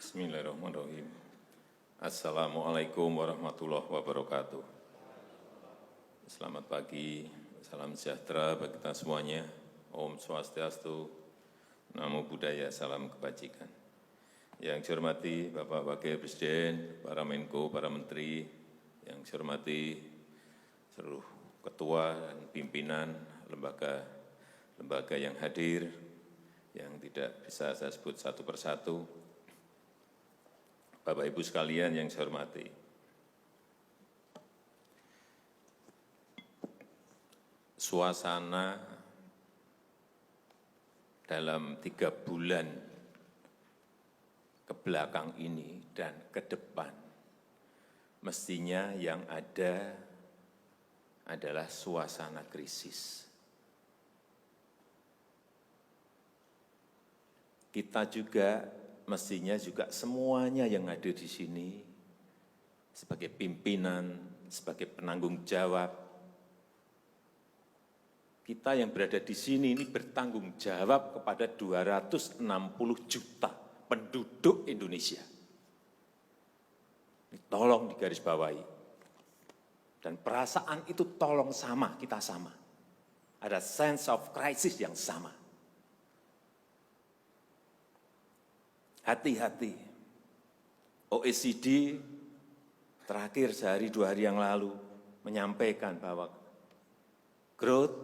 Bismillahirrahmanirrahim. Assalamualaikum warahmatullahi wabarakatuh. Selamat pagi, salam sejahtera bagi kita semuanya. Om Swastiastu, Namo Buddhaya, salam kebajikan. Yang saya hormati Bapak Wakil Presiden, para Menko, para Menteri, yang saya hormati seluruh ketua dan pimpinan lembaga yang hadir, yang tidak bisa saya sebut satu persatu. Bapak Ibu sekalian yang saya hormati, suasana dalam 3 bulan ke belakang ini dan ke depan, mestinya yang ada adalah suasana krisis. Kita juga mestinya juga semuanya yang hadir di sini sebagai pimpinan, sebagai penanggung jawab, kita yang berada di sini ini bertanggung jawab kepada 260 juta penduduk Indonesia. Ini tolong digarisbawahi. Dan perasaan itu tolong sama, kita sama. Ada sense of crisis yang sama. Hati-hati, OECD terakhir sehari 2 hari yang lalu menyampaikan bahwa growth,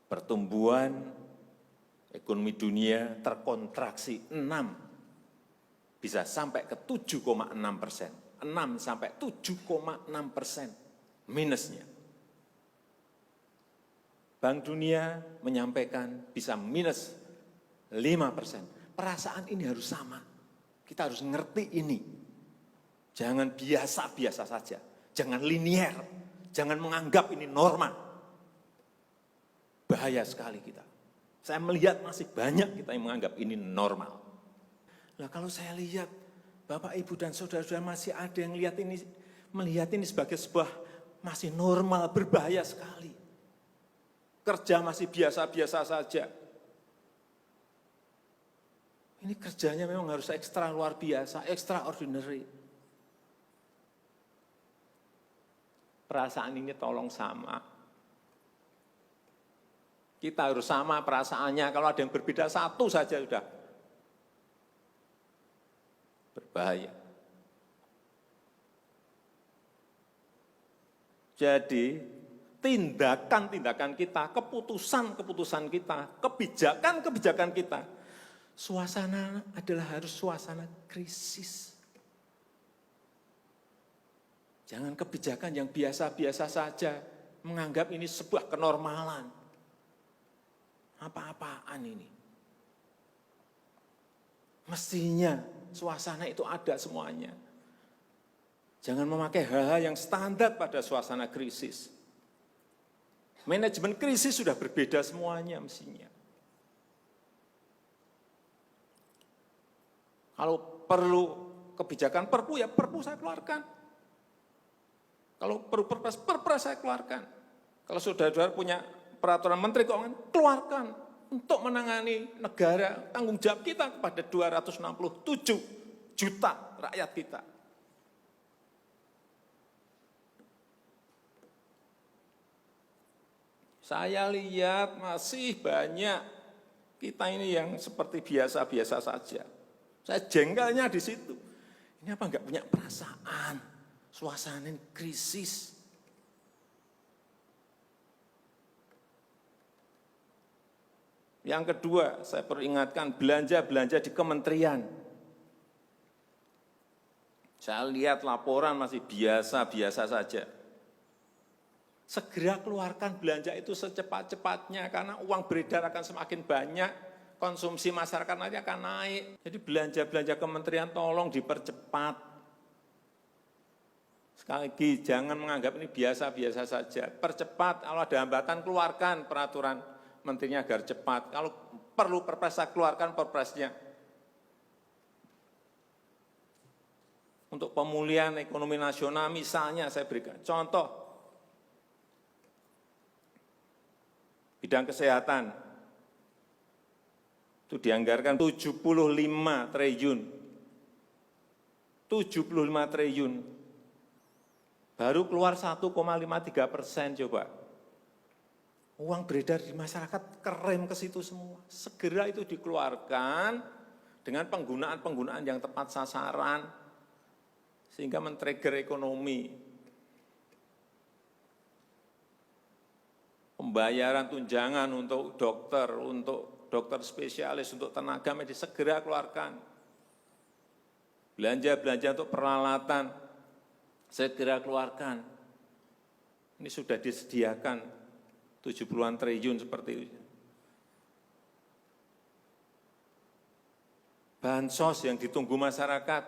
pertumbuhan ekonomi dunia terkontraksi 6, bisa sampai ke 7,6%, 6 sampai 7,6% minusnya. Bank Dunia menyampaikan bisa minus 5%. Perasaan ini harus sama. Kita harus ngerti ini. Jangan biasa-biasa saja. Jangan linier. Jangan menganggap ini normal. Bahaya sekali kita. Saya melihat masih banyak kita yang menganggap ini normal. Nah, kalau saya lihat Bapak, Ibu, dan saudara-saudara masih ada yang melihat ini sebagai sebuah masih normal, berbahaya sekali. Kerja masih biasa-biasa saja. Ini kerjanya memang harus ekstra luar biasa, extraordinary. Perasaan ini tolong sama. Kita harus sama perasaannya, kalau ada yang berbeda satu saja sudah berbahaya. Jadi, tindakan-tindakan kita, keputusan-keputusan kita, kebijakan-kebijakan kita, suasana adalah harus suasana krisis. Jangan kebijakan yang biasa-biasa saja, menganggap ini sebuah kenormalan. Apa-apaan ini? Mestinya suasana itu ada semuanya. Jangan memakai hal-hal yang standar pada suasana krisis. Manajemen krisis sudah berbeda semuanya mestinya. Kalau perlu kebijakan perpu, ya perpu saya keluarkan. Kalau perlu perpres saya keluarkan. Kalau saudara-saudara punya peraturan menteri keuangan, keluarkan untuk menangani negara, tanggung jawab kita kepada 267 juta rakyat kita. Saya lihat masih banyak kita ini yang seperti biasa-biasa saja. Saya jengkelnya di situ. Ini apa enggak punya perasaan? Suasana krisis. Yang kedua, saya peringatkan belanja-belanja di kementerian. Saya lihat laporan masih biasa-biasa saja. Segera keluarkan belanja itu secepat-cepatnya karena uang beredar akan semakin banyak. Konsumsi masyarakat nanti akan naik. Jadi belanja-belanja kementerian tolong dipercepat. Sekali lagi, jangan menganggap ini biasa-biasa saja. Percepat, kalau ada hambatan keluarkan peraturan menterinya agar cepat. Kalau perlu perpres, keluarkan perpresnya. Untuk pemulihan ekonomi nasional misalnya saya berikan contoh. Bidang kesehatan. Itu dianggarkan 75 triliun 75 triliun. Baru keluar 1,53% coba. Uang beredar di masyarakat kerem ke situ semua. Segera itu dikeluarkan dengan penggunaan yang tepat sasaran, sehingga men-trigger ekonomi. Pembayaran tunjangan untuk dokter spesialis, untuk tenaga medis segera keluarkan. Belanja-belanja untuk peralatan segera keluarkan. Ini sudah disediakan 70-an triliun seperti itu. Bansos yang ditunggu masyarakat,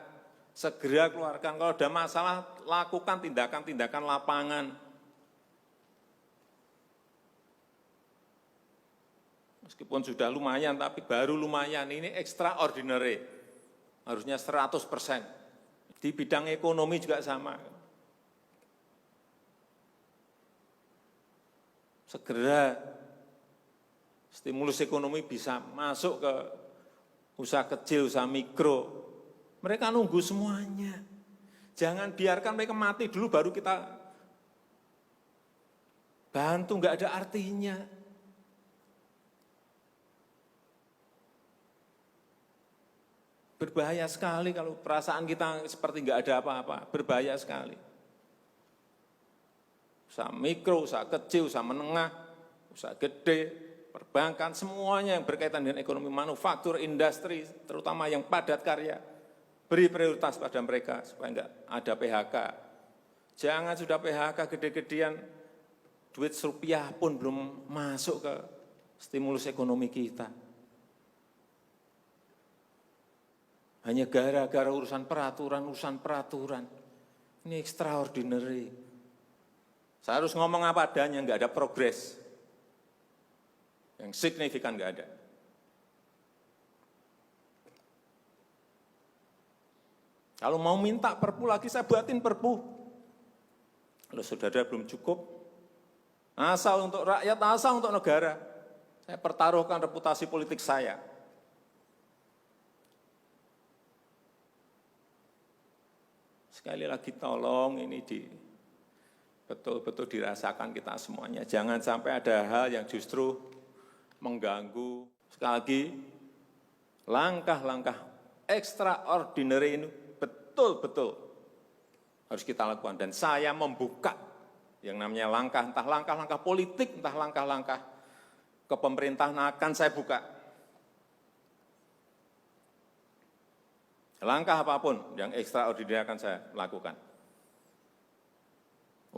segera keluarkan. Kalau ada masalah, lakukan tindakan-tindakan lapangan. Meskipun sudah lumayan, tapi baru lumayan. Ini extraordinary. Harusnya 100%. Di bidang ekonomi juga sama. Segera stimulus ekonomi bisa masuk ke usaha kecil, usaha mikro. Mereka nunggu semuanya. Jangan biarkan mereka mati dulu baru kita bantu, nggak ada artinya. Berbahaya sekali kalau perasaan kita seperti nggak ada apa-apa, berbahaya sekali. Usaha mikro, usaha kecil, usaha menengah, usaha gede, perbankan, semuanya yang berkaitan dengan ekonomi manufaktur, industri, terutama yang padat karya, beri prioritas pada mereka supaya enggak ada PHK. Jangan sudah PHK gede-gedean, duit rupiah pun belum masuk ke stimulus ekonomi kita. Hanya gara-gara urusan peraturan. Ini extraordinary. Saya harus ngomong apa adanya, enggak ada progres. Yang signifikan enggak ada. Kalau mau minta perpu lagi, saya buatin perpu. Kalau saudara belum cukup, asal untuk rakyat, asal untuk negara. Saya pertaruhkan reputasi politik saya. Sekali lagi tolong ini betul-betul dirasakan kita semuanya. Jangan sampai ada hal yang justru mengganggu. Sekali lagi, langkah-langkah extraordinary ini betul-betul harus kita lakukan. Dan saya membuka yang namanya langkah, entah langkah-langkah politik, entah langkah-langkah kepemerintahan akan saya buka. Langkah apapun yang extraordinary akan saya lakukan.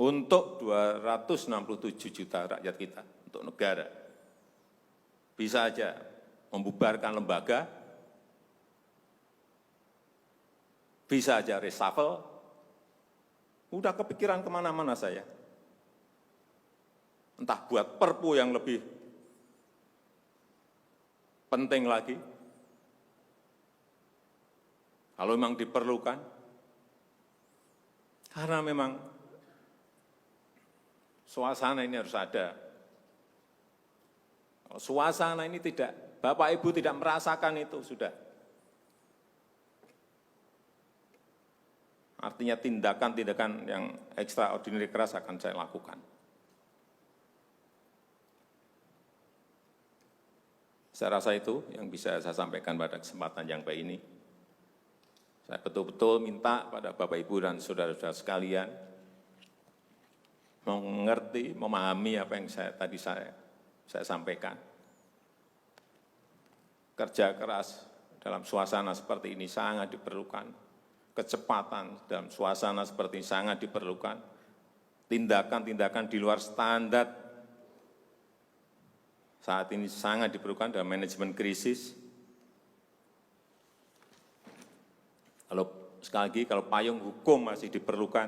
Untuk 267 juta rakyat kita, untuk negara. Bisa aja membubarkan lembaga, bisa aja reshuffle, udah kepikiran kemana-mana saya. Entah buat perpu yang lebih penting lagi, kalau memang diperlukan, karena memang suasana ini harus ada. Kalau suasana ini tidak, Bapak Ibu tidak merasakan itu, sudah. Artinya tindakan-tindakan yang extraordinary keras akan saya lakukan. Saya rasa itu yang bisa saya sampaikan pada kesempatan yang baik ini. Saya betul-betul minta pada Bapak Ibu dan saudara-saudara sekalian mengerti, memahami apa yang tadi saya sampaikan. Kerja keras dalam suasana seperti ini sangat diperlukan. Kecepatan dalam suasana seperti ini sangat diperlukan. Tindakan-tindakan di luar standar saat ini sangat diperlukan dalam manajemen krisis. Kalau sekali lagi, kalau payung hukum masih diperlukan,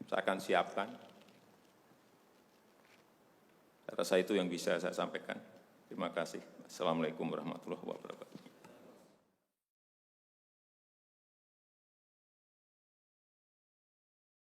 saya akan siapkan. Saya rasa itu yang bisa saya sampaikan. Terima kasih. Assalamualaikum warahmatullahi wabarakatuh.